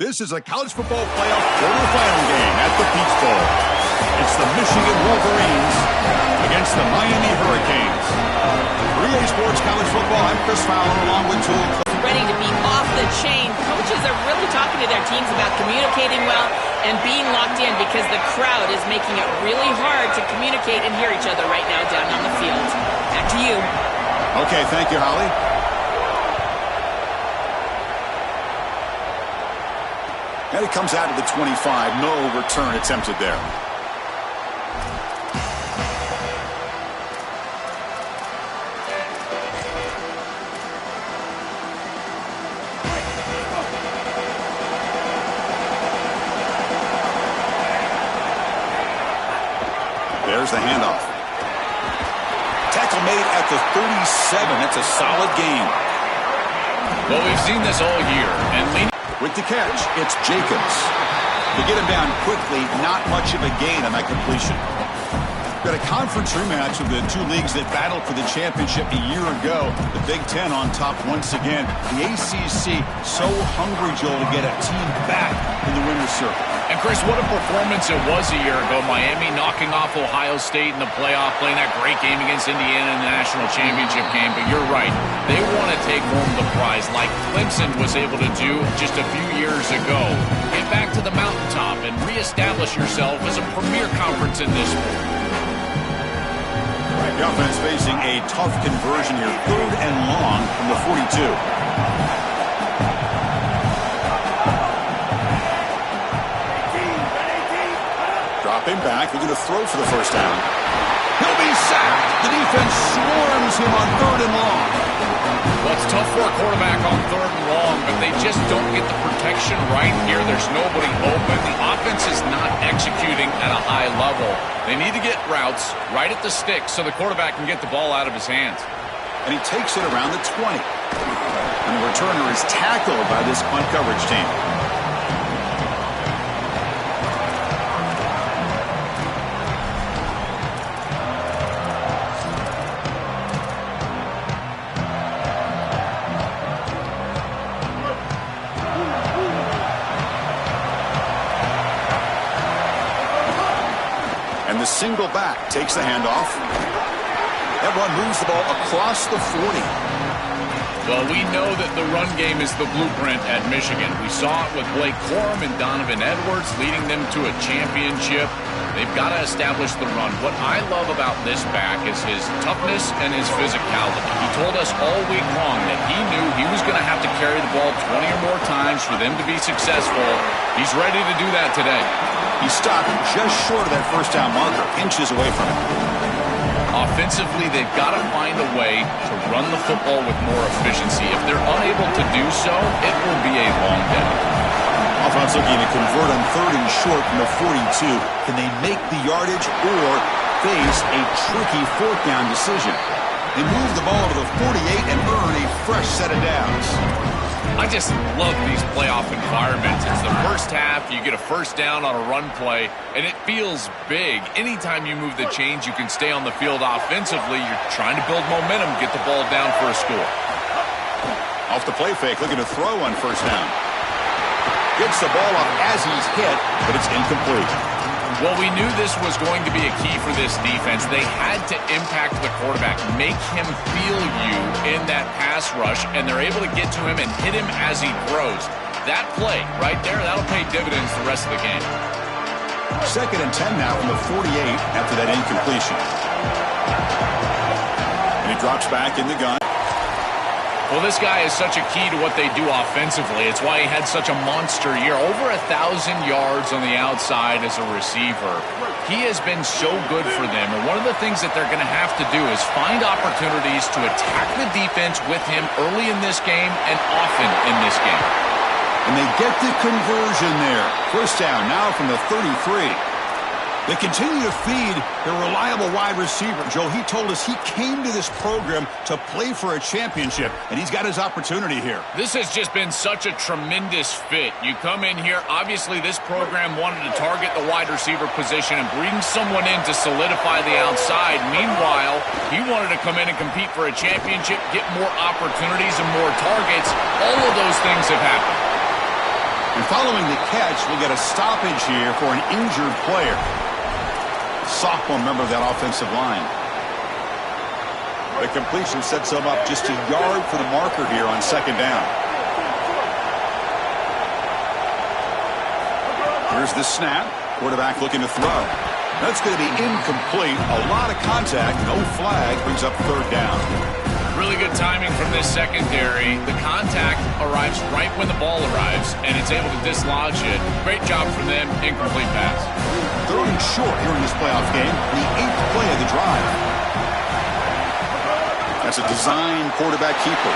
This is a college football playoff quarterfinal game at the Peach Bowl. It's the Michigan Wolverines against the Miami Hurricanes. For EA Sports College Football, I'm Chris Fowler along with Tool. Ready to be off the chain. Coaches are really talking to their teams about communicating well and being locked in because the crowd is making it really hard to communicate and hear each other right now down on the field. Back to you. Okay, thank you, Holly. And it comes out of the 25. No return attempted there. There's the handoff. Tackle made at the 37. That's a solid game. Well, we've seen this all year. And with the catch, it's Jacobs. To get him down quickly, not much of a gain on that completion. Got a conference rematch of the two leagues that battled for the championship a year ago. The Big Ten on top once again. The ACC so hungry, Joel, to get a team back in the winner's circle. And, Chris, what a performance it was a year ago. Miami knocking off Ohio State in the playoff, playing that great game against Indiana in the national championship game. But you're right. They want to take home the prize like Clemson was able to do just a few years ago. Get back to the mountaintop and reestablish yourself as a premier conference in this sport. The offense facing a tough conversion here. 3rd and long from the 42. Dropping back, looking to throw for the first down. He'll be sacked. The defense swarms him on 3rd and long. Well, it's tough for a quarterback on 3rd and long, but they just don't get the protection right here. There's nobody open. The offense is not executing at a high level. They need to get routes right at the stick so the quarterback can get the ball out of his hands. And he takes it around the 20. And the returner is tackled by this punt coverage team. And the single back takes the handoff. That run moves the ball across the 40. Well, we know that the run game is the blueprint at Michigan. We saw it with Blake Corum and Donovan Edwards leading them to a championship. They've got to establish the run. What I love about this back is his toughness and his physicality. He told us all week long that he knew he was going to have to carry the ball 20 or more times for them to be successful. He's ready to do that today. He stopped just short of that first down marker, inches away from it. Offensively, they've got to find a way to run the football with more efficiency. If they're unable to do so, it will be a long day. Offense looking to convert on 3rd and short from the 42. Can they make the yardage or face a tricky 4th down decision? They move the ball to the 48 and earn a fresh set of downs. I just love these playoff environments. It's the first half, you get a first down on a run play, and it feels big. Anytime you move the chains, you can stay on the field offensively. You're trying to build momentum, get the ball down for a score. Off the play fake, looking to throw on first down. Gets the ball up as he's hit, but it's incomplete. Well, we knew this was going to be a key for this defense. They had to impact the quarterback, make him feel you in that pass rush, and they're able to get to him and hit him as he throws. That play right there, that'll pay dividends the rest of the game. 2nd and 10 now from the 48 after that incompletion. And he drops back in the gun. Well, this guy is such a key to what they do offensively. It's why he had such a monster year. Over 1,000 yards on the outside as a receiver. He has been so good for them. And one of the things that they're going to have to do is find opportunities to attack the defense with him early in this game and often in this game. And they get the conversion there. First down now from the 33. They continue to feed their reliable wide receiver. Joe, he told us he came to this program to play for a championship, and he's got his opportunity here. This has just been such a tremendous fit. You come in here, obviously this program wanted to target the wide receiver position and bring someone in to solidify the outside. Meanwhile, he wanted to come in and compete for a championship, get more opportunities and more targets. All of those things have happened. And following the catch, we'll get a stoppage here for an injured player. Sophomore member of that offensive line. The completion sets him up just a yard for the marker here on second down. Here's the snap. Quarterback looking to throw. That's going to be incomplete. A lot of contact. No flag. Brings up third down. Really good timing from this secondary. The contact arrives right when the ball arrives, and it's able to dislodge it. Great job from them. Incomplete pass. Third and short here in this playoff game. The 8th play of the drive. That's a design quarterback keeper.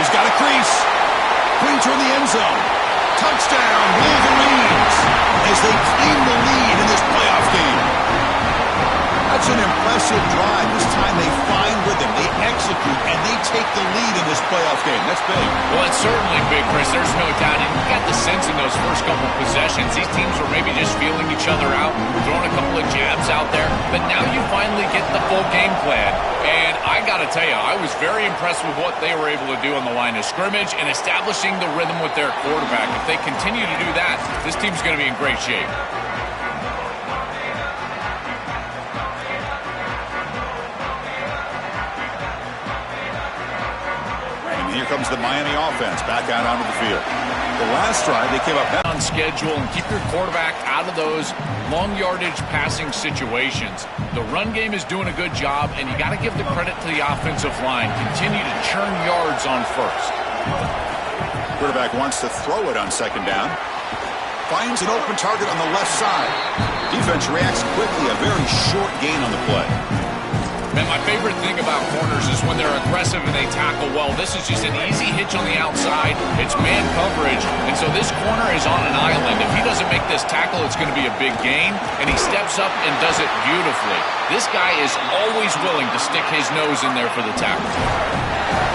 He's got a crease. Clean toward the end zone. Touchdown, Wolverines, as they claim the lead in this playoff game. That's an impressive drive. This time they find rhythm, they execute, and they take the lead in this playoff game. That's big. Well, it's certainly big, Chris. There's no doubt. And you got the sense in those first couple possessions, these teams were maybe just feeling each other out, throwing a couple of jabs out there. But now you finally get the full game plan. And I got to tell you, I was very impressed with what they were able to do on the line of scrimmage and establishing the rhythm with their quarterback. If they continue to do that, this team's going to be in great shape. And here comes the Miami offense back out onto the field. The last drive, they came up on schedule and keep your quarterback out of those long yardage passing situations. The run game is doing a good job, and you got to give the credit to the offensive line. Continue to churn yards on first. Quarterback wants to throw it on second down. Finds an open target on the left side. Defense reacts quickly. A very short gain on the play. Man, my favorite thing about corners is when they're aggressive and they tackle well. This is just an easy hitch on the outside. It's man coverage, and so this corner is on an island. If he doesn't make this tackle, it's going to be a big gain, and he steps up and does it beautifully. This guy is always willing to stick his nose in there for the tackle.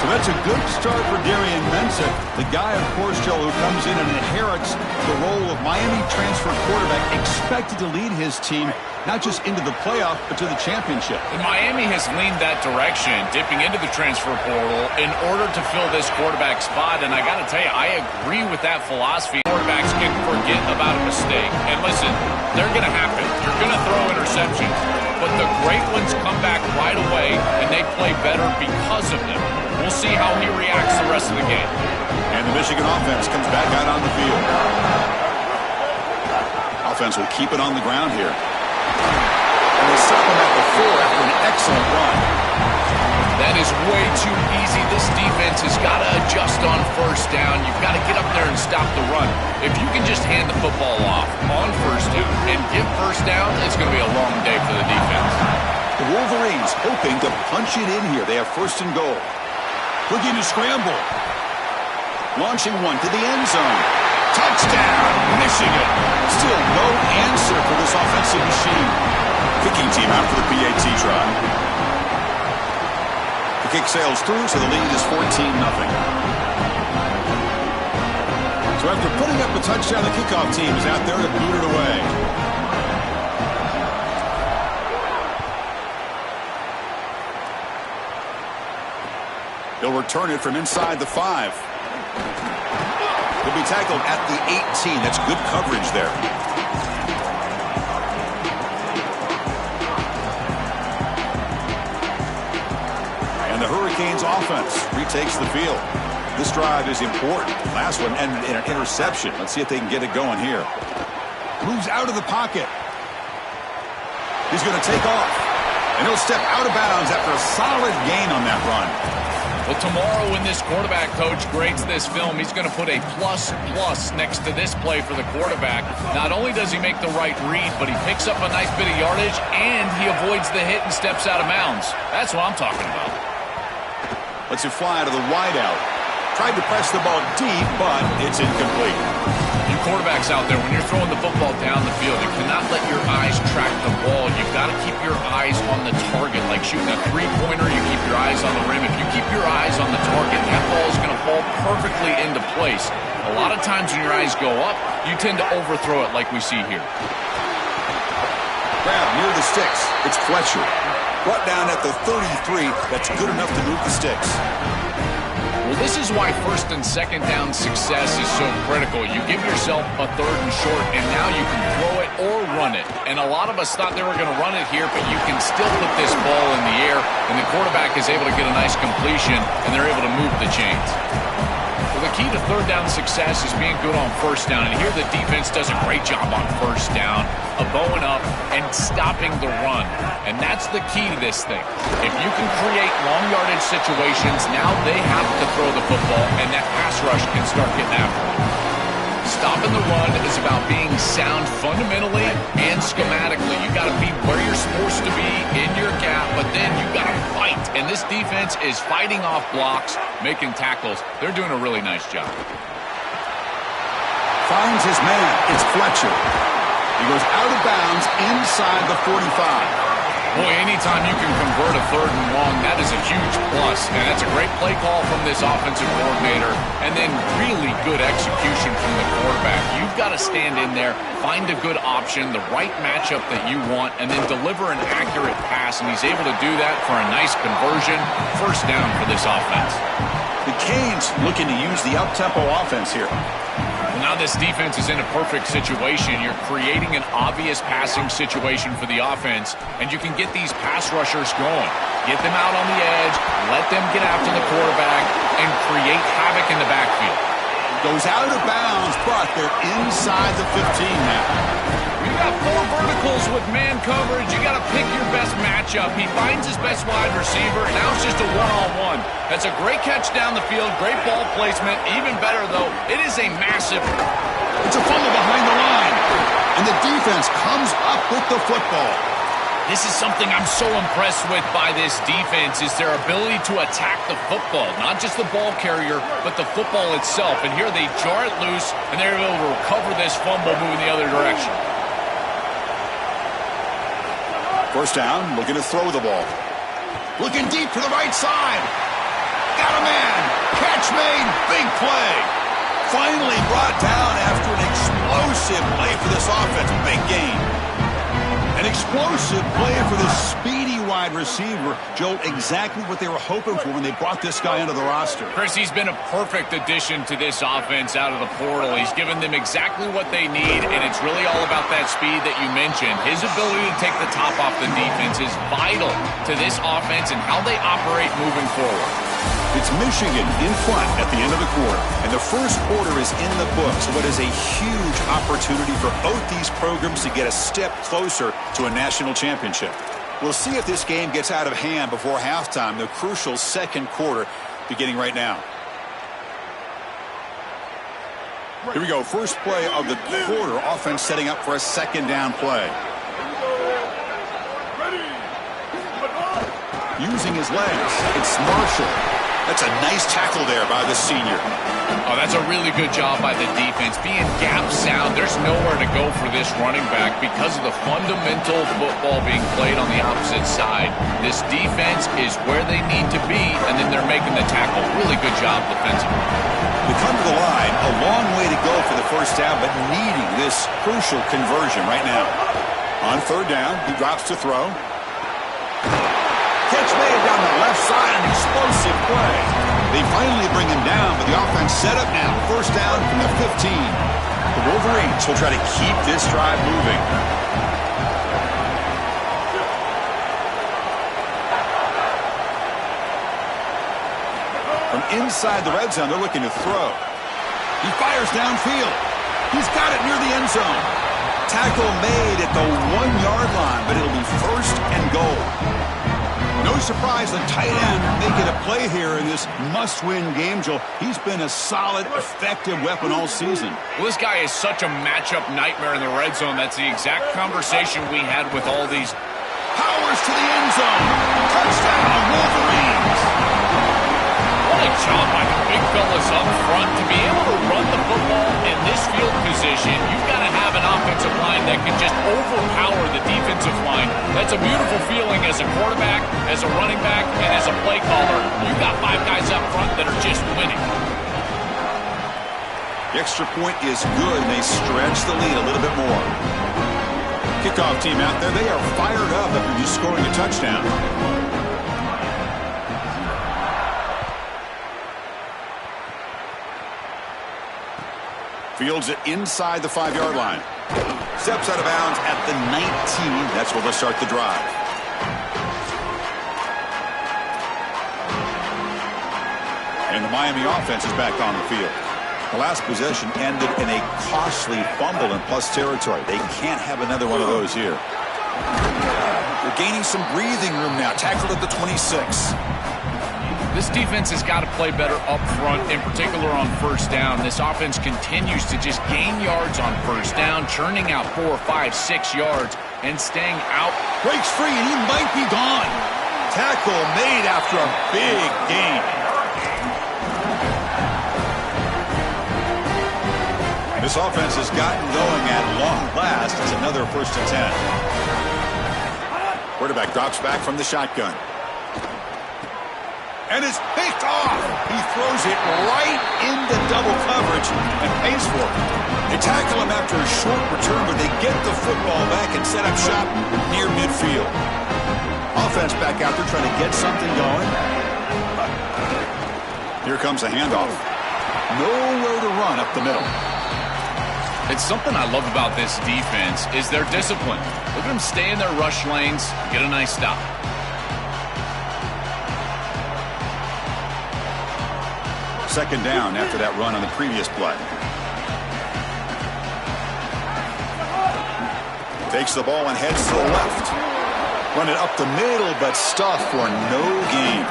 So that's a good start for Darian Mensah, the guy, of course, Joe, who comes in and inherits the role of Miami transfer quarterback, expected to lead his team not just into the playoff, but to the championship. And Miami has leaned that direction, dipping into the transfer portal in order to fill this quarterback spot. And I got to tell you, I agree with that philosophy. Quarterbacks can forget about a mistake. And listen, they're going to happen. You're going to throw interceptions. But the great ones come back right away, and they play better because of them. We'll see how he reacts the rest of the game. And the Michigan offense comes back out on the field. Offense will keep it on the ground here. And they stop him at the 4 after an excellent run. That is way too easy. This defense has got to adjust on first down. You've got to get up there and stop the run. If you can just hand the football off on first down and get first down, it's going to be a long day for the defense. The Wolverines hoping to punch it in here. They have first and goal. Looking to scramble. Launching one to the end zone. Touchdown, Michigan. Still no answer for this offensive machine. Kicking team out for the PAT try. The kick sails through, so the lead is 14-0. So after putting up a touchdown, the kickoff team is out there to boot it away. He'll return it from inside the 5. He'll be tackled at the 18. That's good coverage there. And the Hurricanes offense retakes the field. This drive is important. Last one ended in an interception. Let's see if they can get it going here. Moves out of the pocket. He's going to take off. And he'll step out of bounds after a solid gain on that run. Well, tomorrow when this quarterback coach grades this film, he's going to put a plus next to this play for the quarterback. Not only does he make the right read, but he picks up a nice bit of yardage, and he avoids the hit and steps out of bounds. That's what I'm talking about. Lets it fly to the wideout. Tried to press the ball deep, but it's incomplete. You quarterbacks out there, when you're throwing the football down the field, you cannot let your eyes track the ball. You've got to keep your eyes on the target. Like shooting a three-pointer, you keep your eyes on the rim. If you keep your eyes on the target, that ball is going to fall perfectly into place. A lot of times when your eyes go up, you tend to overthrow it like we see here. Grab near the sticks. It's Fletcher. Brought down at the 33. That's good enough to move the sticks. Well, this is why first and second down success is so critical. You give yourself a third and short, and now you can throw it or run it. And a lot of us thought they were going to run it here, but you can still put this ball in the air, and the quarterback is able to get a nice completion, and they're able to move the chains. Well, the key to third down success is being good on first down, and here the defense does a great job on first down of bowing up and stopping the run. And that's the key to this thing. If you can create long yardage situations, now they have to throw the football, and that pass rush can start getting after them. Stopping the run is about being sound fundamentally and schematically. You got to be where you're supposed to be in your gap, but then you got to fight. And this defense is fighting off blocks, making tackles. They're doing a really nice job. Finds his man. It's Fletcher. He goes out of bounds inside the 45. Boy, anytime you can convert a third and long, that is a huge plus. And that's a great play call from this offensive coordinator. And then really good execution from the quarterback. You've got to stand in there, find a good option, the right matchup that you want, and then deliver an accurate pass. And he's able to do that for a nice conversion. First down for this offense. The Canes looking to use the up-tempo offense here. Now this defense is in a perfect situation. You're creating an obvious passing situation for the offense, and you can get these pass rushers going. Get them out on the edge, let them get after the quarterback, and create havoc in the backfield. Goes out of bounds, but they're inside the 15 now. You got four verticals with man coverage. You got to pick your best matchup. He finds his best wide receiver. Now it's just a one-on-one. That's a great catch down the field. Great ball placement. Even better, though, it is a massive... It's a fumble behind the line. And the defense comes up with the football. This is something I'm so impressed with by this defense is their ability to attack the football. Not just the ball carrier, but the football itself. And here they jar it loose, and they're able to recover this fumble moving the other direction. First down, looking to throw the ball. Looking deep to the right side. Got a man. Catch made. Big play. Finally brought down after an explosive play for this offense. Big gain. An explosive play for the speedy wide receiver. Joel, exactly what they were hoping for when they brought this guy into the roster. Chris, he's been a perfect addition to this offense out of the portal. He's given them exactly what they need, and it's really all about that speed that you mentioned. His ability to take the top off the defense is vital to this offense and how they operate moving forward. It's Michigan in front at the end of the quarter, and the first quarter is in the books. What is a huge opportunity for both these programs to get a step closer to a national championship. We'll see if this game gets out of hand before halftime, the crucial second quarter beginning right now. Here we go, first play of the quarter, offense setting up for a second down play. Using his legs, it's Marshall. That's a nice tackle there by the senior. Oh, that's a really good job by the defense. Being gap sound, there's nowhere to go for this running back because of the fundamental football being played on the opposite side. This defense is where they need to be, and then they're making the tackle. Really good job defensively. We come to the line, a long way to go for the first down, but needing this crucial conversion right now. On third down, he drops to throw. Catch made down the left side, an explosive play. They finally bring him down, but the offense set up now. First down from the 15. The Wolverines will try to keep this drive moving. From inside the red zone, they're looking to throw. He fires downfield. He's got it near the end zone. Tackle made at the 1-yard line, but it'll be first and goal. No surprise the tight end making a play here in this must-win game, Joel. He's been a solid, effective weapon all season. Well, this guy is such a matchup nightmare in the red zone. That's the exact conversation we had with all these. Powers to the end zone. Touchdown, Wolverines. What a job by the big fellas up front. To be able to run the football in this field position, you've got to have an offensive line that can just overpower the defensive line. That's a beautiful feeling as a quarterback, as a running back, and as a play caller. You've got 5 guys up front that are just winning. The extra point is good, and they stretch the lead a little bit more. Kickoff team out there, they are fired up after just scoring a touchdown. Fields it inside the 5-yard line. Steps out of bounds at the 19. That's where they'll start the drive. And the Miami offense is back on the field. The last possession ended in a costly fumble in plus territory. They can't have another one of those here. They're gaining some breathing room now. Tackled at the 26. This defense has got to play better up front, in particular on first down. This offense continues to just gain yards on first down, churning out 4, 5, 6 yards, and staying out. Breaks free, and he might be gone. Tackle made after a big gain. This offense has gotten going at long last. It's another 1st and 10. Quarterback drops back from the shotgun. And it's picked off. He throws it right into double coverage and pays for it. They tackle him after a short return, but they get the football back and set up shop near midfield. Offense back out there trying to get something going. Here comes a handoff. Nowhere to run up the middle. It's something I love about this defense is their discipline. Look at them stay in their rush lanes, get a nice stop. Second down after that run on the previous play. Takes the ball and heads to the left. Run it up the middle, but stuffed for no gain.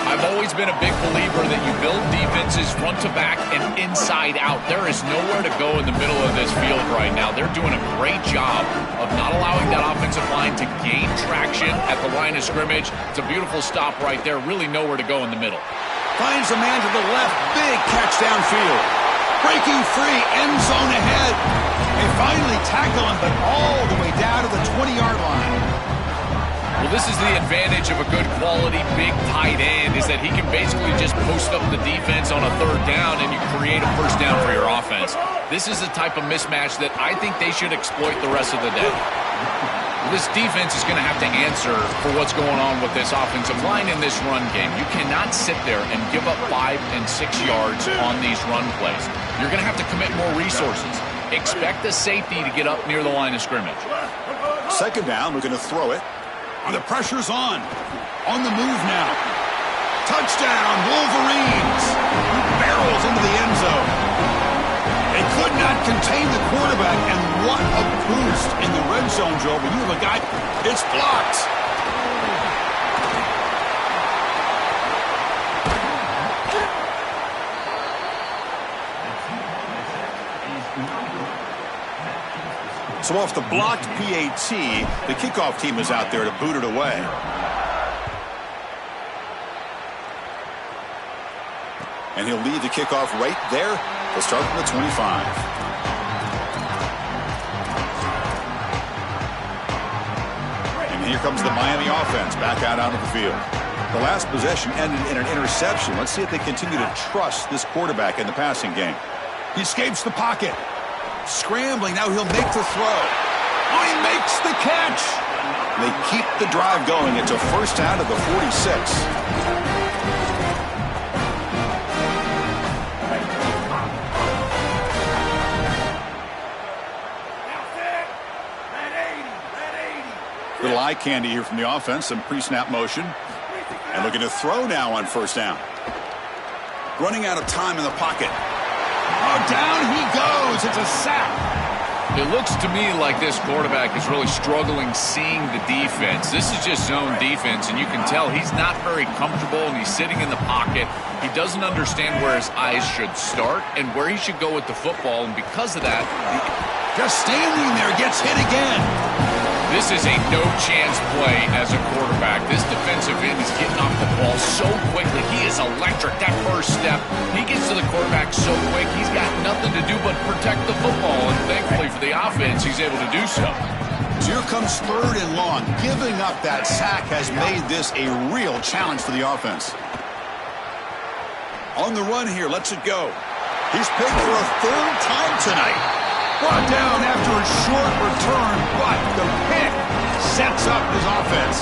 I've always been a big believer that you build defenses front to back and inside out. There is nowhere to go in the middle of this field right now. They're doing a great job of not allowing that offensive line to gain traction at the line of scrimmage. It's a beautiful stop right there. Really nowhere to go in the middle. Finds a man to the left. Big catch downfield. Breaking free. End zone ahead. They finally tackle him, but all the way down to the 20-yard line. Well, this is the advantage of a good quality big tight end is that he can basically just post up the defense on a 3rd down and you create a 1st down for your offense. This is the type of mismatch that I think they should exploit the rest of the day. This defense is going to have to answer for what's going on with this offensive line in this run game. You cannot sit there and give up 5 and 6 yards on these run plays. You're going to have to commit more resources. Expect the safety to get up near the line of scrimmage. Second down, we're going to throw it. The pressure's on. On the move now. Touchdown, Wolverines. He barrels into the end zone. They could not contain the quarterback, and what a boost in the red zone, Joe. When you have a guy, it's blocked. So off the blocked PAT, the kickoff team is out there to boot it away. And he'll lead the kickoff right there. They'll start from the 25. And here comes the Miami offense back out onto the field. The last possession ended in an interception. Let's see if they continue to trust this quarterback in the passing game. He escapes the pocket. Scrambling, now he'll make the throw. Oh, he makes the catch. They keep the drive going. It's a 1st down to the 46. Little eye candy here from the offense, some pre-snap motion. And looking to throw now on 1st down. Running out of time in the pocket. Oh, down he goes. It's a sack. It looks to me like this quarterback is really struggling seeing the defense. This is just zone defense, and you can tell he's not very comfortable, and he's sitting in the pocket. He doesn't understand where his eyes should start and where he should go with the football, and because of that, just standing there, gets hit again. This is a no-chance play as a quarterback. This defensive end is getting off the ball so quickly. He is electric. That first step, he gets to the quarterback so quick, he's got nothing to do but protect the football. And thankfully for the offense, he's able to do so. Here comes 3rd and long. Giving up that sack has made this a real challenge for the offense. On the run here, lets it go. He's picked for a 3rd time tonight. Brought down after a short return, but the pick sets up his offense.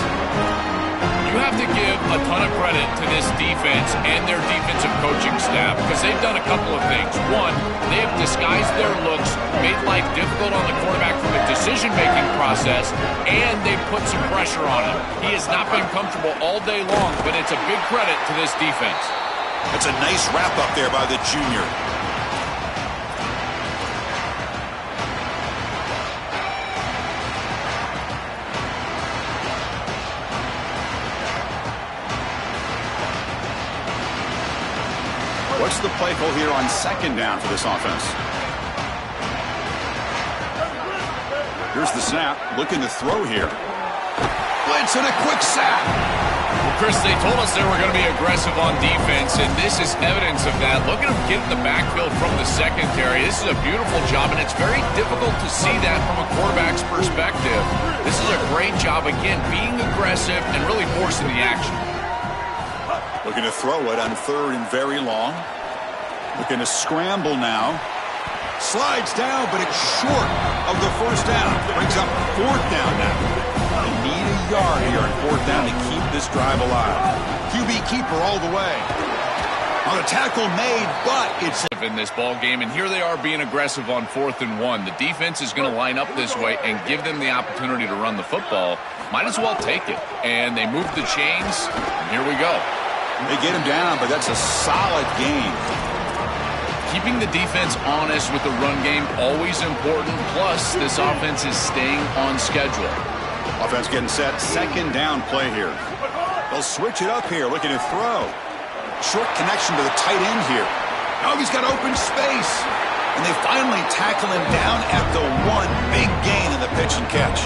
You have to give a ton of credit to this defense and their defensive coaching staff because they've done a couple of things. One, they have disguised their looks, made life difficult on the quarterback from a decision-making process, and they've put some pressure on him. He has not been comfortable all day long, but it's a big credit to this defense. That's a nice wrap-up there by the junior. What's the play call here on second down for this offense? Here's the snap. Looking to throw here. Blitz and a quick sack. Well, Chris, they told us they were going to be aggressive on defense, and this is evidence of that. Look at them get in the backfield from the secondary. This is a beautiful job, and it's very difficult to see that from a quarterback's perspective. This is a great job, again, being aggressive and really forcing the action. Looking to throw it on third and very long. Looking to scramble now. Slides down, but it's short of the first down. Brings up fourth down now. They need a yard here on fourth down to keep this drive alive. QB keeper all the way. On a tackle made, but it's in this ball game, and here they are being aggressive on 4th and 1. The defense is going to line up this way and give them the opportunity to run the football. Might as well take it. And they move the chains, and here we go. They get him down, but that's a solid game. Keeping the defense honest with the run game, always important. Plus, this offense is staying on schedule. Offense getting set. Second down play here. They'll switch it up here, looking to throw. Short connection to the tight end here. Now he's got open space. And they finally tackle him down at the one. Big gain in the pitch and catch.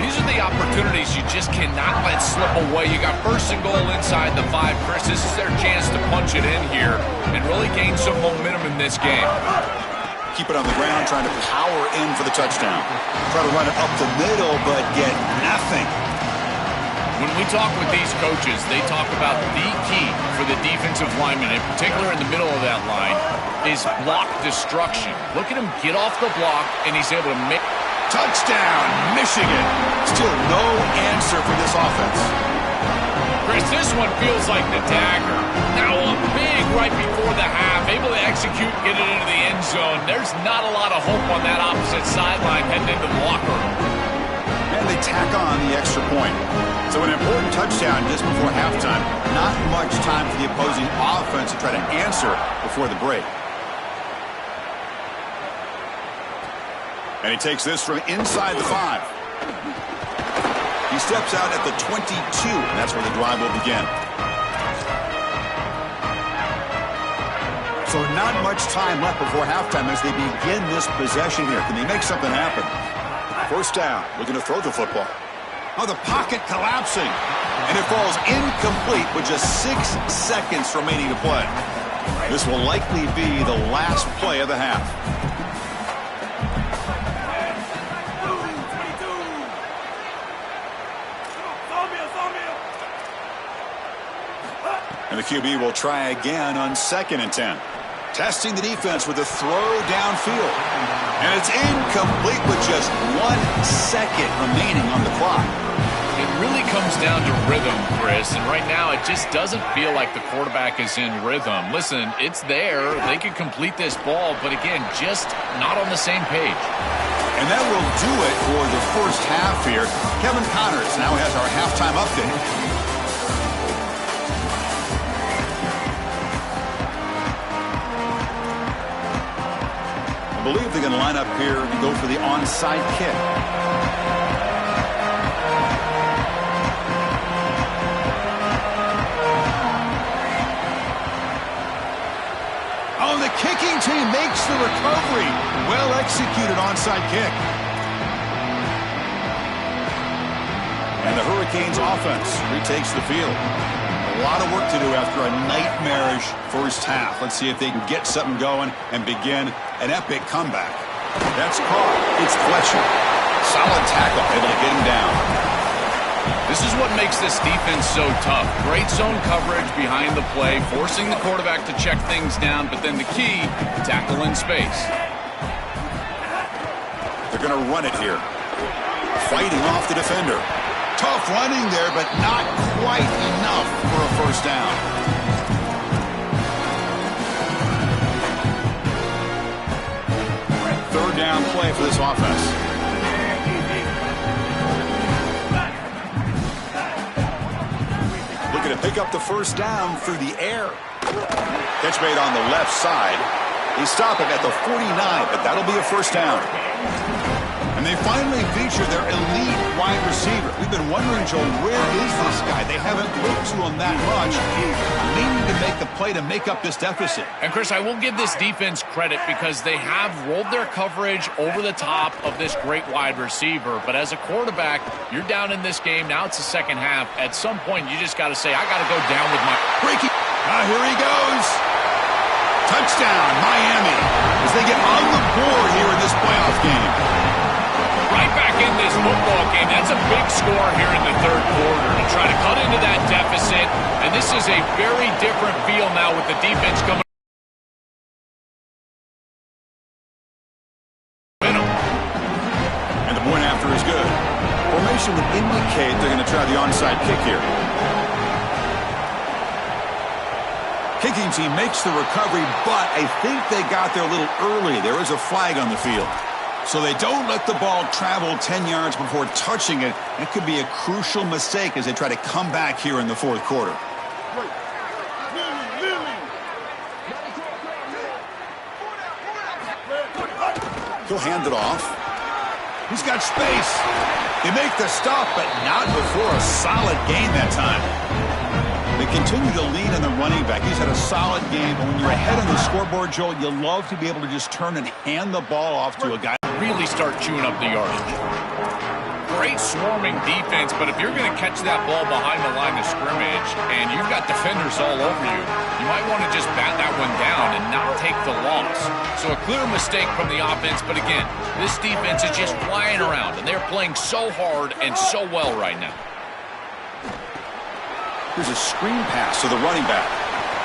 These are the opportunities you just cannot let slip away. You got first and goal inside the 5. Chris, this is their chance to punch it in here and really gain some momentum in this game. Keep it on the ground, trying to power in for the touchdown. Try to run it up the middle, but get nothing. When we talk with these coaches, they talk about the key for the defensive lineman, in particular in the middle of that line, is block destruction. Look at him get off the block, and he's able to make... Touchdown, Michigan. Still no answer for this offense. Chris, this one feels like the dagger. Now a big right before the half, able to execute, get it into the end zone. There's not a lot of hope on that opposite sideline heading into the locker room. And they tack on the extra point. So an important touchdown just before halftime. Not much time for the opposing offense to try to answer before the break. And he takes this from inside the 5. He steps out at the 22, and that's where the drive will begin. So not much time left before halftime as they begin this possession here. Can they make something happen? First down, looking to throw the football. Oh, the pocket collapsing. And it falls incomplete with just 6 seconds remaining to play. This will likely be the last play of the half. And the QB will try again on 2nd and 10. Testing the defense with a throw downfield. And it's incomplete with just 1 second remaining on the clock. It really comes down to rhythm, Chris, and right now it just doesn't feel like the quarterback is in rhythm. Listen, it's there. They could complete this ball, but again, just not on the same page. And that will do it for the first half here. Kevin Connors now has our halftime update. I believe they're going to line up here and go for the onside kick. Oh, the kicking team makes the recovery. Well executed onside kick. And the Hurricanes offense retakes the field. A lot of work to do after a nightmarish first half. Let's see if they can get something going and begin an epic comeback. That's caught. It's Fletcher. Solid tackle, able to get him down. This is what makes this defense so tough. Great zone coverage behind the play, forcing the quarterback to check things down, but then the key, tackle in space. They're going to run it here. Fighting off the defender. Tough running there, but not quite enough for a first down. Third down play for this offense. Looking to pick up the first down through the air. Catch made on the left side. They stop it at the 49, but that'll be a first down. And they finally feature their elite wide receiver. We've been wondering, Joe, where is this guy? They haven't looked to him that much. Needing to make the play to make up this deficit. And, Chris, I will give this defense credit because they have rolled their coverage over the top of this great wide receiver. But as a quarterback, you're down in this game. Now it's the second half. At some point, you just got to say, I got to go down with my... Breaking. Here he goes. Touchdown, Miami, as they get on the board here in this playoff game. Right back in this football game. That's a big score here in the third quarter to try to cut into that deficit. And this is a very different feel now with the defense coming. And the point after is good. Formation would indicate they're going to try the onside kick here. Kicking team makes the recovery, but I think they got there a little early. There is a flag on the field. So they don't let the ball travel 10 yards before touching it. It could be a crucial mistake as they try to come back here in the fourth quarter. He'll hand it off. He's got space. They make the stop, but not before a solid gain that time. They continue to lean on the running back. He's had a solid game. But when you're ahead on the scoreboard, Joel, you love to be able to just turn and hand the ball off to a guy. Really start chewing up the yardage. Great swarming defense, but if you're going to catch that ball behind the line of scrimmage and you've got defenders all over you, you might want to just bat that one down and not take the loss. So a clear mistake from the offense, but again, this defense is just flying around, and they're playing so hard and so well right now. Here's a screen pass to the running back.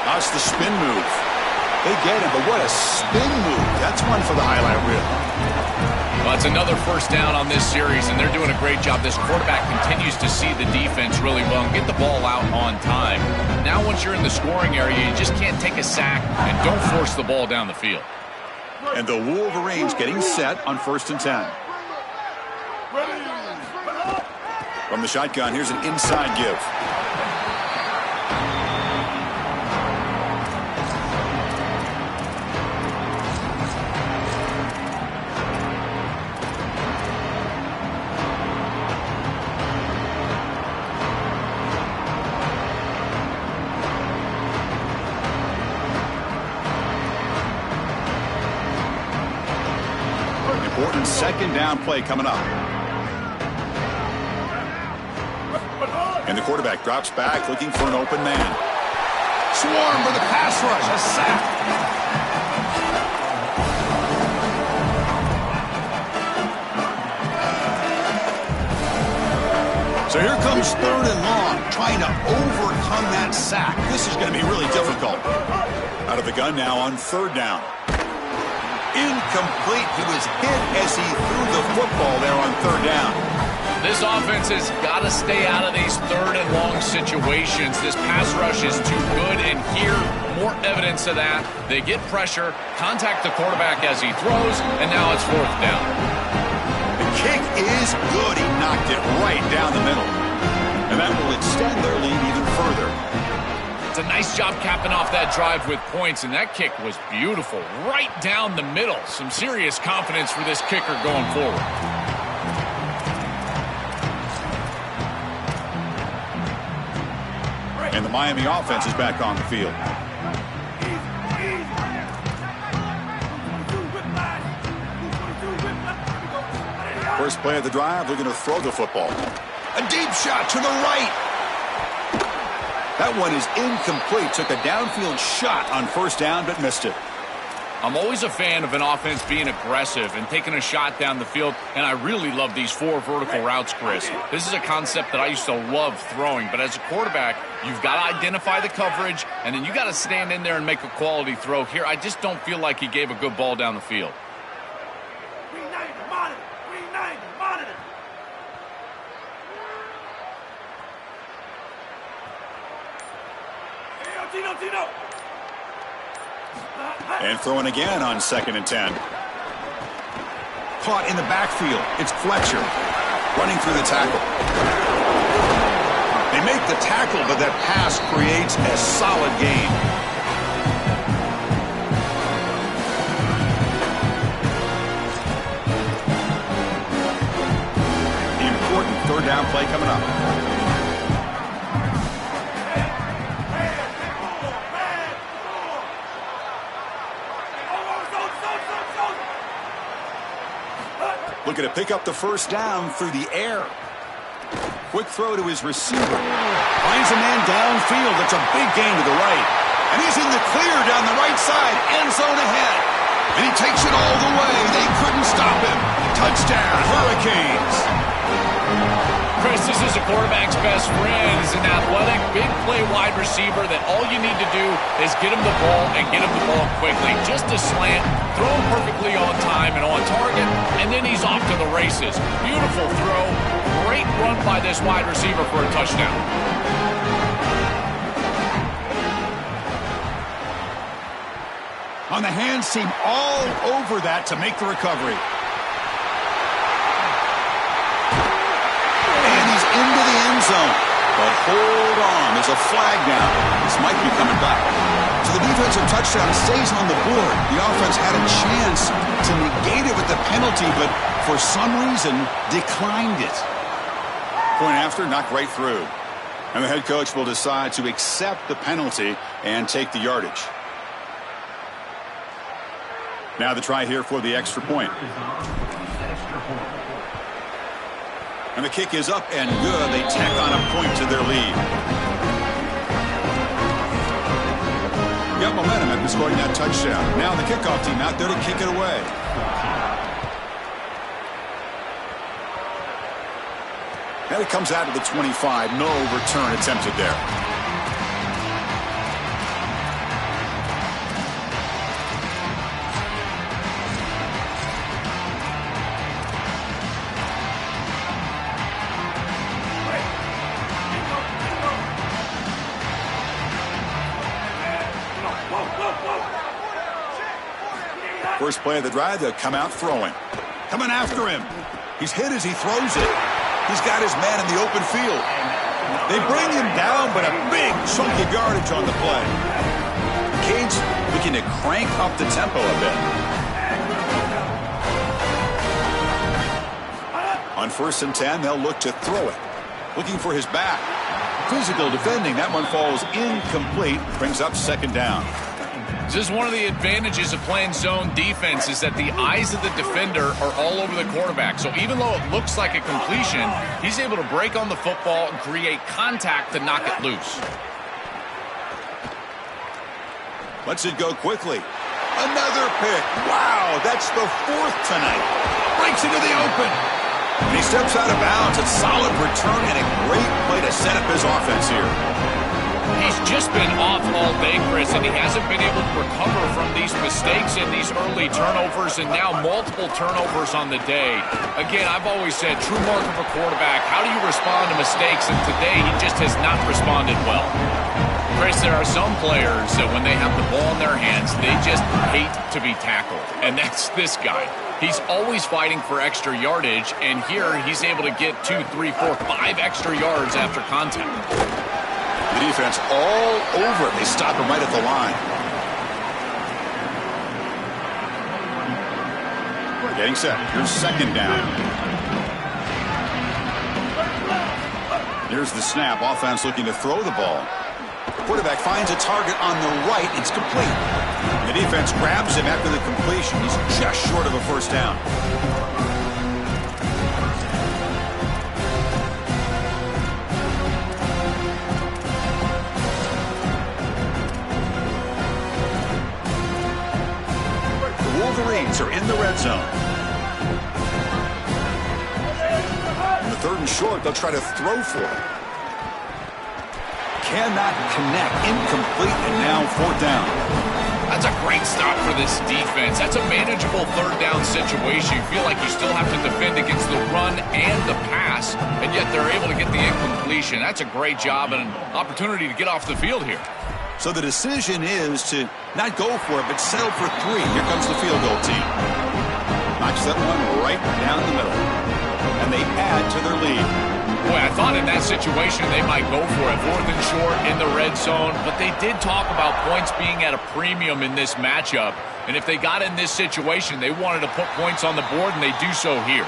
That's the spin move. They get him, but what a spin move. That's one for the highlight reel. Well, it's another first down on this series, and they're doing a great job. This quarterback continues to see the defense really well and get the ball out on time. Now once you're in the scoring area, you just can't take a sack and don't force the ball down the field. And the Wolverines getting set on 1st and 10. From the shotgun, here's an inside give. Important second down play coming up. And the quarterback drops back looking for an open man. Swarm for the pass rush. A sack. So here comes 3rd and long, trying to overcome that sack. This is going to be really difficult. Out of the gun now on 3rd down. Incomplete. He was hit as he threw the football there on 3rd down. This offense has got to stay out of these 3rd and long situations. This pass rush is too good, and here, more evidence of that. They get pressure, contact the quarterback as he throws, and now it's 4th down. The kick is good. He knocked it right down the middle. And that will extend their lead even further. It's a nice job capping off that drive with points, and that kick was beautiful. Right down the middle. Some serious confidence for this kicker going forward. And the Miami offense is back on the field. First play of the drive, they're going to throw the football. A deep shot to the right. That one is incomplete. Took a downfield shot on 1st down, but missed it. I'm always a fan of an offense being aggressive and taking a shot down the field, and I really love these 4 vertical routes, Chris. This is a concept that I used to love throwing, but as a quarterback, you've got to identify the coverage, and then you got to stand in there and make a quality throw. Here, I just don't feel like he gave a good ball down the field. And throwing again on 2nd and 10. Caught in the backfield. It's Fletcher running through the tackle. They make the tackle, but that pass creates a solid gain. The important 3rd down play coming up. Looking to pick up the 1st down through the air. Quick throw to his receiver. Finds a man downfield. That's a big gain to the right. And he's in the clear down the right side. End zone ahead. And he takes it all the way. They couldn't stop him. Touchdown, Hurricanes. Chris, this is a quarterback's best friend. He's an athletic, big play wide receiver that all you need to do is get him the ball and get him the ball quickly. Just a slant, throw him perfectly on time and on target, and then he's off to the races. Beautiful throw. Great run by this wide receiver for a touchdown. On the hands team all over that to make the recovery. And he's into the end zone. But hold on, there's a flag now. This might be coming back. So the defensive touchdown stays on the board. The offense had a chance to negate it with the penalty, but for some reason declined it. Point after, knocked right through. And the head coach will decide to accept the penalty and take the yardage. Now the try here for the extra point. And the kick is up and good. They tack on a point to their lead. Got momentum after scoring that touchdown. Now the kickoff team out there to kick it away. And it comes out to the 25. No return attempted there. First play of the drive, they'll come out throwing. Coming after him. He's hit as he throws it. He's got his man in the open field. They bring him down, but a big chunk of yardage on the play. Canes looking to crank up the tempo a bit. On 1st and 10, they'll look to throw it. Looking for his back. Physical defending. That one falls incomplete. Brings up 2nd down. This is one of the advantages of playing zone defense is that the eyes of the defender are all over the quarterback. So even though it looks like a completion, he's able to break on the football and create contact to knock it loose. Lets it go quickly. Another pick. Wow, that's the 4th tonight. Breaks into the open. And he steps out of bounds. A solid return and a great play to set up his offense here. He's just been off all day, Chris, and he hasn't been able to recover from these mistakes and these early turnovers, and now multiple turnovers on the day. Again, I've always said, true mark of a quarterback, how do you respond to mistakes? And today, he just has not responded well. Chris, there are some players that when they have the ball in their hands, they just hate to be tackled, and that's this guy. He's always fighting for extra yardage, and here he's able to get 2, 3, 4, 5 extra yards after contact. The defense all over it. They stop him right at the line. Getting set. Here's 2nd down. Here's the snap. Offense looking to throw the ball. Quarterback finds a target on the right. It's complete. The defense grabs him after the completion. He's just short of a 1st down. Wolverines are in the red zone. In the 3rd and short, they'll try to throw for it. Cannot connect. Incomplete, and now 4th down. That's a great stop for this defense. That's a manageable 3rd down situation. You feel like you still have to defend against the run and the pass, and yet they're able to get the incompletion. That's a great job and an opportunity to get off the field here. So the decision is to not go for it, but settle for 3. Here comes the field goal team. Knocks that one right down the middle. And they add to their lead. Boy, I thought in that situation they might go for it. 4th and short in the red zone. But they did talk about points being at a premium in this matchup. And if they got in this situation, they wanted to put points on the board, and they do so here.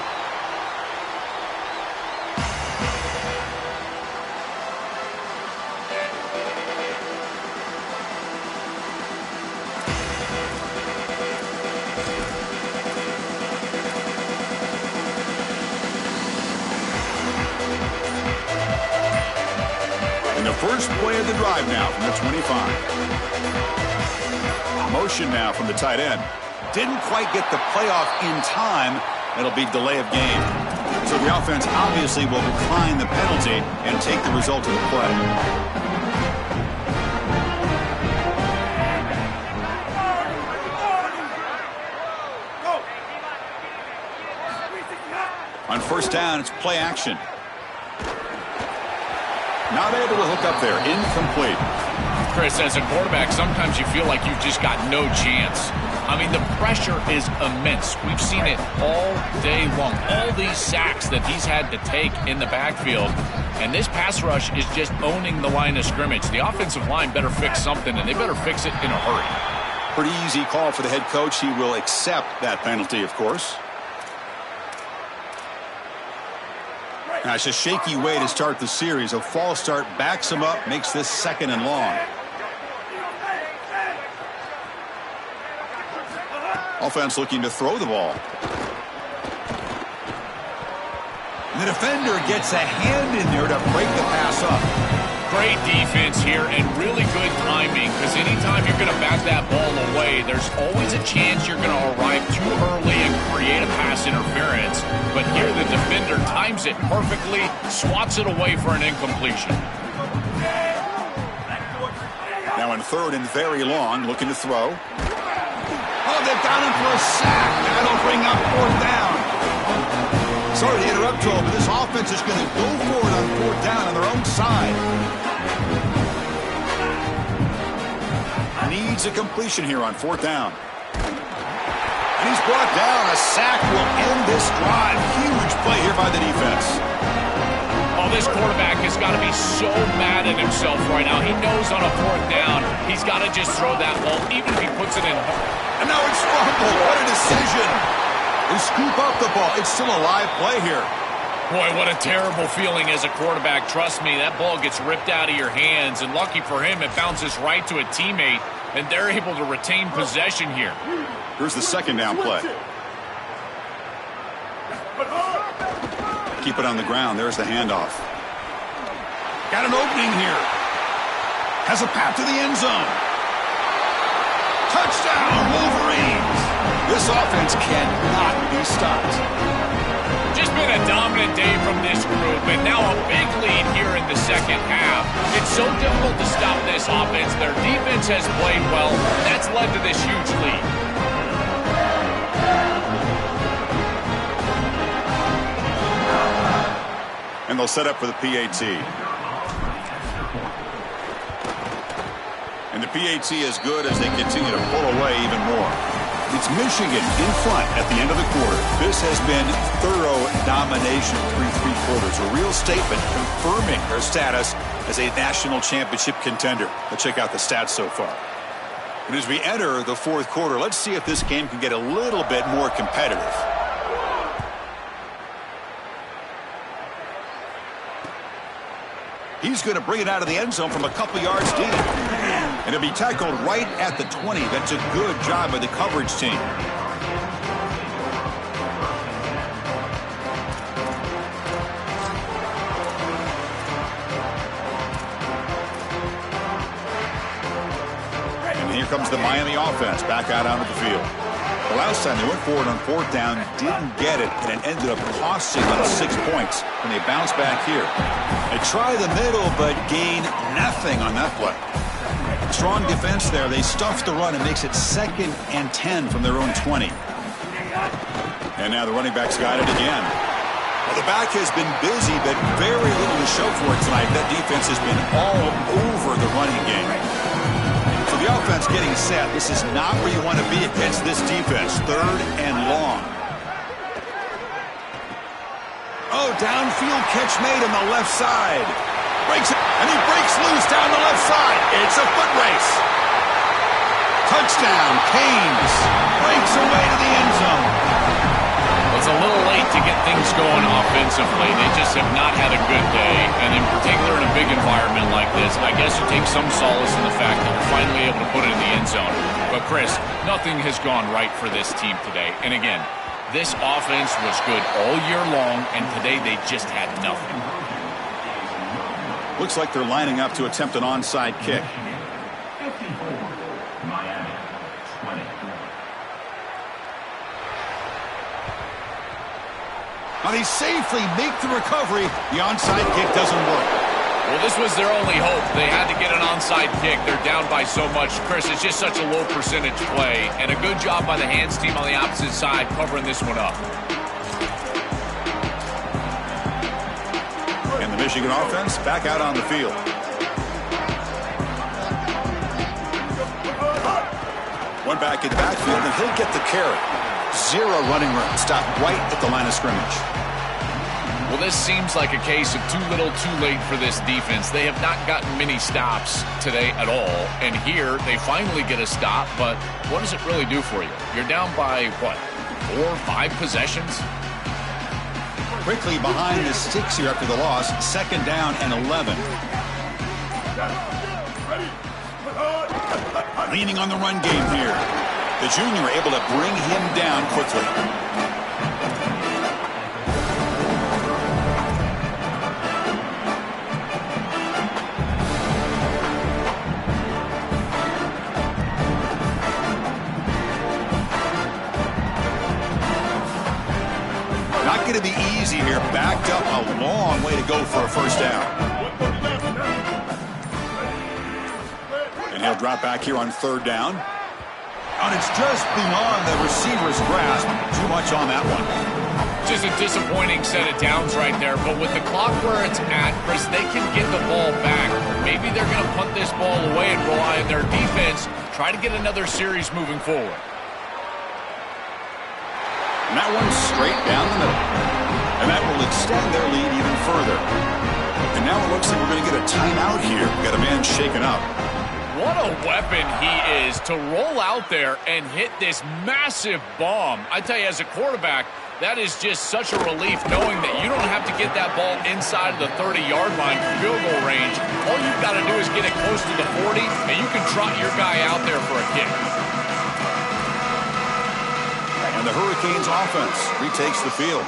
First play of the drive now from the 25. Motion now from the tight end. Didn't quite get the playoff in time. It'll be delay of game. So the offense obviously will decline the penalty and take the result of the play. On first down, it's play action. Not able to hook up there. Incomplete. Chris, as a quarterback, sometimes you feel like you've just got no chance. I mean, the pressure is immense. We've seen it all day long. All these sacks that he's had to take in the backfield. And this pass rush is just owning the line of scrimmage. The offensive line better fix something, and they better fix it in a hurry. Pretty easy call for the head coach. He will accept that penalty, of course. Now, it's a shaky way to start the series. A false start backs him up, makes this 2nd and long. Offense looking to throw the ball. And the defender gets a hand in there to break the pass up. Great defense here and really good timing, because anytime you're going to bat that ball away, there's always a chance you're going to arrive too early and create a pass interference. But here the defender times it perfectly, swats it away for an incompletion. Now in 3rd and very long, looking to throw. Oh, they've got him for a sack. That'll bring up 4th down. Sorry to interrupt, Joel, but this offense is going to go for it on 4th down on their own side. Needs a completion here on 4th down. And he's brought down. A sack will end this drive. Huge play here by the defense. Oh, this quarterback has got to be so mad at himself right now. He knows on a 4th down, he's got to just throw that ball, even if he puts it in. And now it's fumbled. What a decision. They scoop up the ball. It's still a live play here. Boy, what a terrible feeling as a quarterback. Trust me, that ball gets ripped out of your hands, and lucky for him, it bounces right to a teammate, and they're able to retain possession here. Here's the 2nd down play. Keep it on the ground. There's the handoff. Got an opening here. Has a path to the end zone. Touchdown, Wolverines. This offense cannot be stopped. Just been a dominant day from this group, and now a big lead here in the 2nd half. It's so difficult to stop this offense. Their defense has played well. That's led to this huge lead. And they'll set up for the PAT. And the PAT is good as they continue to pull away even more. It's Michigan in front at the end of the quarter. This has been thorough domination through 3 quarters. A real statement confirming their status as a national championship contender. Let's check out the stats so far. And as we enter the 4th quarter, let's see if this game can get a little bit more competitive. He's going to bring it out of the end zone from a couple yards deep. And he'll be tackled right at the 20. That's a good job by the coverage team. And here comes the Miami offense back out onto the field. The last time they went for it on 4th down, didn't get it, and it ended up costing them 6 points. And they bounce back here. They try the middle, but gain nothing on that play. Strong defense there. They stuff the run and makes it 2nd and 10 from their own 20. And now the running back's got it again. Well, the back has been busy, but very little to show for it tonight. That defense has been all over the running game. offense getting set. This is not where you want to be against this defense. 3rd and long. Oh, downfield catch made on the left side. Breaks it, and he breaks loose down the left side. It's a foot race. Touchdown, Canes. Breaks away to the end zone. It's a little late to get things going offensively. They just have not had a good day, and in particular in a big environment like this, I guess you take some solace in the fact that you're finally able to put it in the end zone. But, Chris, nothing has gone right for this team today. And again, this offense was good all year long, and today they just had nothing. Looks like they're lining up to attempt an onside kick. Now they safely make the recovery. The onside kick doesn't work. Well, this was their only hope. They had to get an onside kick. They're down by so much. Chris, it's just such a low percentage play. And a good job by the hands team on the opposite side covering this one up. And the Michigan offense back out on the field. One back in the backfield, and he'll get the carry. 0 running room. Stop right at the line of scrimmage. Well, this seems like a case of too little, too late for this defense. They have not gotten many stops today at all. And here, they finally get a stop, but what does it really do for you? You're down by, what, 4 or 5 possessions? Quickly behind the sticks here after the loss. 2nd down and 11. Leaning on the run game here. The junior able to bring him down quickly. Not going to be easy here. Backed up a long way to go for a 1st down. And he'll drop back here on 3rd down. And it's just beyond the receiver's grasp. Too much on that one. Just a disappointing set of downs right there. But with the clock where it's at, Chris, they can get the ball back. Maybe they're going to punt this ball away and rely on their defense. Try to get another series moving forward. And that one's straight down the middle. And that will extend their lead even further. And now it looks like we're going to get a timeout here. We've got a man shaken up. What a weapon he is to roll out there and hit this massive bomb. I tell you, as a quarterback, that is just such a relief knowing that you don't have to get that ball inside of the 30-yard line for field goal range. All you've got to do is get it close to the 40, and you can trot your guy out there for a kick. And the Hurricanes offense retakes the field.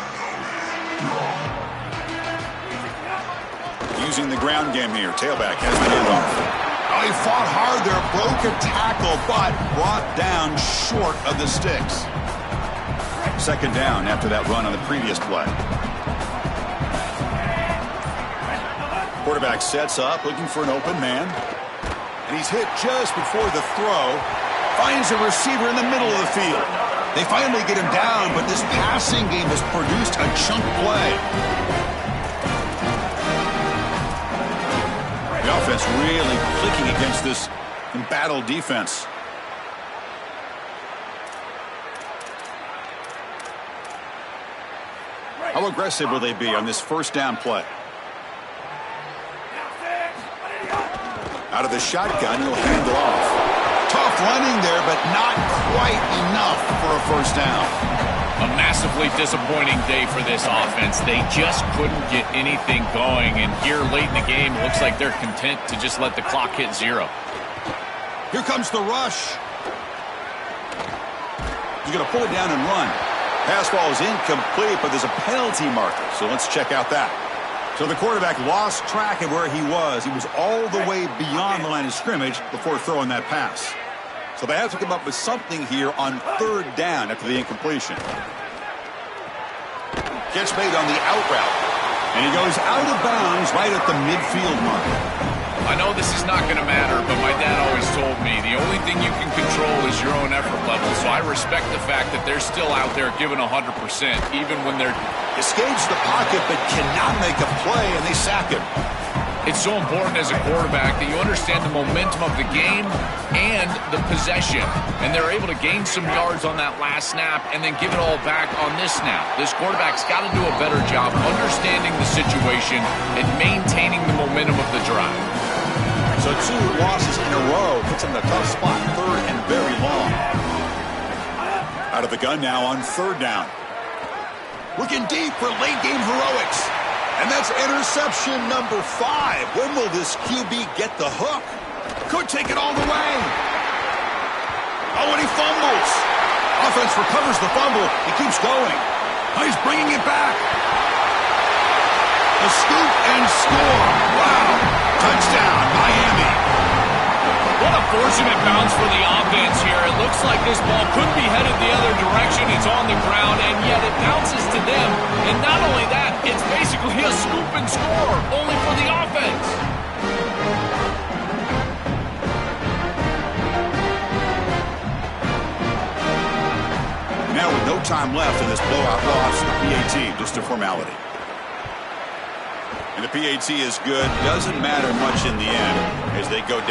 Using the ground game here. Tailback has the handoff. Oh, he fought hard there, broke a tackle, but brought down short of the sticks. 2nd down after that run on the previous play. Quarterback sets up, looking for an open man. And he's hit just before the throw. Finds a receiver in the middle of the field. They finally get him down, but this passing game has produced a chunk play. The offense really clicking against this embattled defense. How aggressive will they be on this 1st down play? Out of the shotgun, he'll hand it off. Tough running there, but not quite enough for a 1st down. A massively disappointing day for this offense. They just couldn't get anything going, and here late in the game, it looks like they're content to just let the clock hit 0. Here comes the rush. He's going to pull it down and run. Pass ball is incomplete, but there's a penalty marker, so let's check out that. So the quarterback lost track of where he was. He was all the way beyond the line of scrimmage before throwing that pass. So they have to come up with something here on 3rd down after the incompletion. Catch made on the out route. And he goes out of bounds right at the midfield mark. I know this is not going to matter, but my dad always told me the only thing you can control is your own effort level. So I respect the fact that they're still out there giving 100%, even when they're... Escapes the pocket but cannot make a play, and they sack him. It's so important as a quarterback that you understand the momentum of the game and the possession. And they're able to gain some yards on that last snap and then give it all back on this snap. This quarterback's got to do a better job understanding the situation and maintaining the momentum of the drive. So 2 losses in a row puts him in a tough spot, 3rd and very long. Out of the gun now on 3rd down. Looking deep for late game heroics. And that's interception number 5. When will this QB get the hook? Could take it all the way. Oh, and he fumbles. Offense recovers the fumble. He keeps going. Oh, he's bringing it back. A scoop and score. Wow. Touchdown, Miami. What a fortunate bounce for the offense here. It looks like this ball could be headed the other direction. It's on the ground, and yet it bounces to them. And not only that, it's basically a scoop and score, only for the offense. Now with no time left in this blowout loss, the PAT, just a formality. And the PAT is good. Doesn't matter much in the end as they go down.